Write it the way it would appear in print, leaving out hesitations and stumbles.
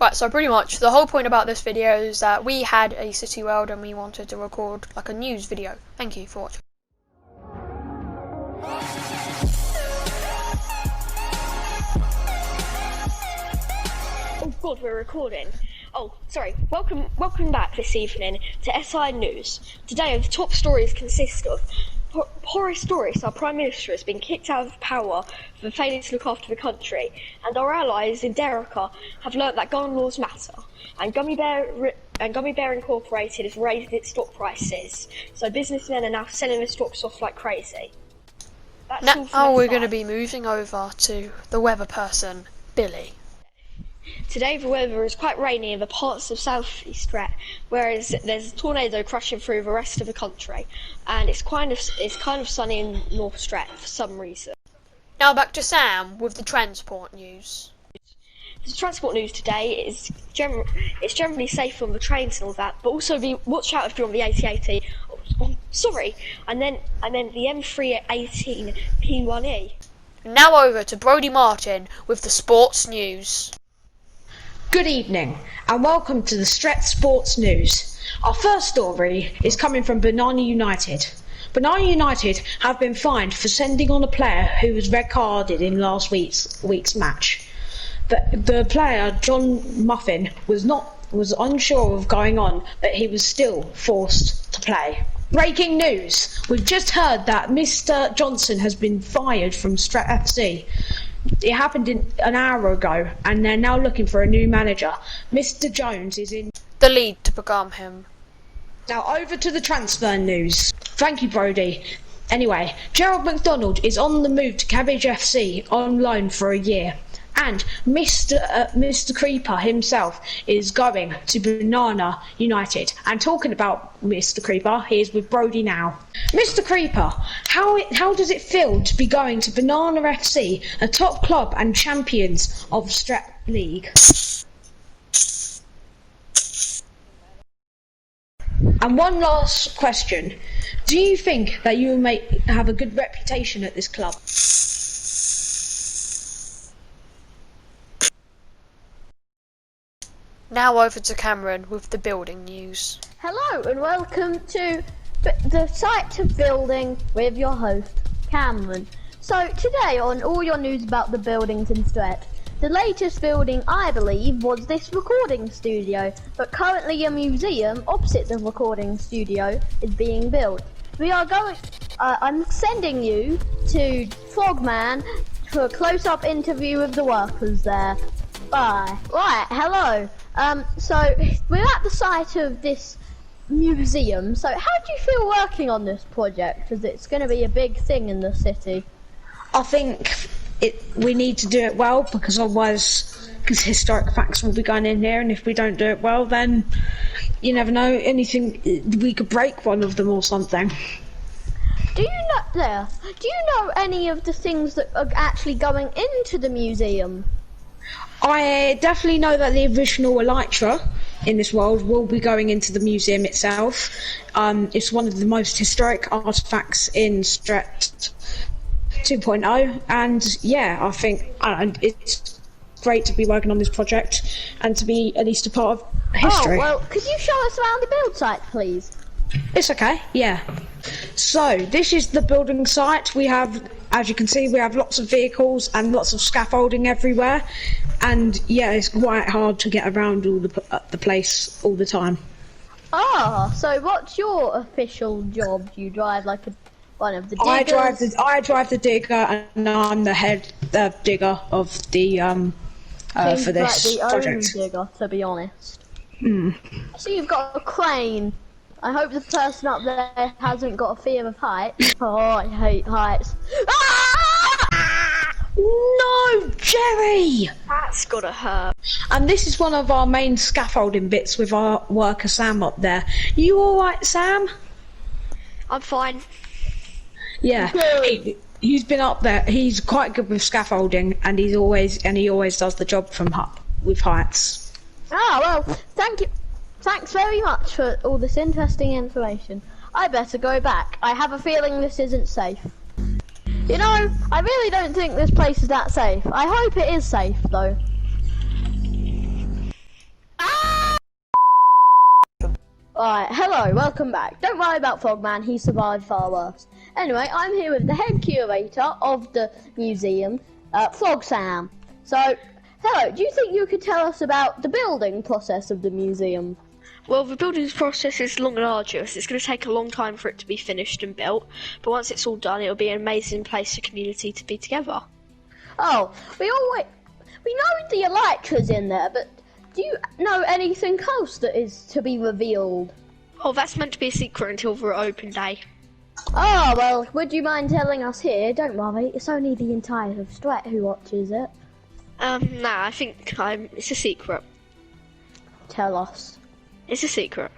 Right, so pretty much the whole point about this video is that we had a city world and we wanted to record like a news video. Thank you for watching. Oh god, we're recording. Oh, sorry. Welcome back this evening to SI News. Today, the top stories consist of Boris Johnson, our Prime Minister, has been kicked out of power for failing to look after the country, and our allies in Derricka have learnt that gun laws matter, and Gummy Bear Incorporated has raised its stock prices, so businessmen are now selling their stocks off like crazy. Now we're going to be moving over to the weather person, Billy. Today the weather is quite rainy in the parts of South Stret, whereas there's a tornado crashing through the rest of the country, and it's kind of sunny in North Stret for some reason. Now back to Sam with the transport news. The transport news today is generally safe on the trains and all that, but also watch out if you're on the AT80. And then the M318 P1E. Now over to Brody Martin with the sports news. Good evening and welcome to the Stret Sports News. Our first story is coming from Banana United. Banana United have been fined for sending on a player who was red carded in last week's match. The player, John Muffin, was unsure of going on, but he was still forced to play. Breaking news! We've just heard that Mr. Johnson has been fired from Stret FC. It happened an hour ago, and they're now looking for a new manager. Mr. Jones is in the lead to become him. Now over to the transfer news. Thank you, Brody. Anyway, Gerald McDonald is on the move to Cabbage FC on loan for a year. And Mr. Creeper himself is going to Banana United. And talking about Mr. Creeper, he is with Brody now. Mr. Creeper, how does it feel to be going to Banana FC, a top club and champions of Stret League? And one last question. Do you think that you may have a good reputation at this club? Now over to Cameron with the building news. Hello and welcome to the site of building with your host, Cameron. So today on all your news about the buildings in Stret, the latest building I believe was this recording studio, but currently a museum opposite the recording studio is being built. I'm sending you to Frogman for a close-up interview with the workers there. Bye. Right, hello. So we're at the site of this museum. So how do you feel working on this project? Because it's going to be a big thing in the city. I think we need to do it well, because otherwise, historic facts will be going in here, and if we don't do it well, then you never know, we could break one of them or something. Do you know any of the things that are actually going into the museum? I definitely know that the original Elytra in this world will be going into the museum itself. It's one of the most historic artifacts in Stret 2.0, and yeah, I think it's great to be working on this project and to be at least a part of history. Oh, well, could you show us around the build site, please? It's okay, yeah. So, this is the building site. We have, as you can see, we have lots of vehicles and lots of scaffolding everywhere. And yeah, it's quite hard to get around all the place all the time. Ah, so what's your official job? Do you drive like one of the diggers? I drive the digger, and I'm the head digger of the for this like the project. only digger, to be honest. Hmm. So you've got a crane. I hope the person up there hasn't got a fear of heights. Oh, I hate heights. No, Jerry! That's gotta hurt. And this is one of our main scaffolding bits with our worker Sam up there. You alright, Sam? I'm fine. Yeah. He's been up there. He's quite good with scaffolding, and he always does the job with heights. Ah, well, thank you. Thanks very much for all this interesting information. I better go back. I have a feeling this isn't safe. You know, I really don't think this place is that safe. I hope it is safe, though. Alright, hello, welcome back. Don't worry about Frogman, he survived far worse. Anyway, I'm here with the head curator of the museum, Frog Sam. So, hello, do you think you could tell us about the building process of the museum? Well, the building process is long and arduous. It's going to take a long time for it to be finished and built, but once it's all done, it'll be an amazing place for community to be together. Oh, we know the Elytra's in there, but do you know anything else that is to be revealed? Oh, that's meant to be a secret until the open day. Oh, well, would you mind telling us here? Don't worry, it's only the entire Stret who watches it. Nah, I think it's a secret. Tell us. It's a secret.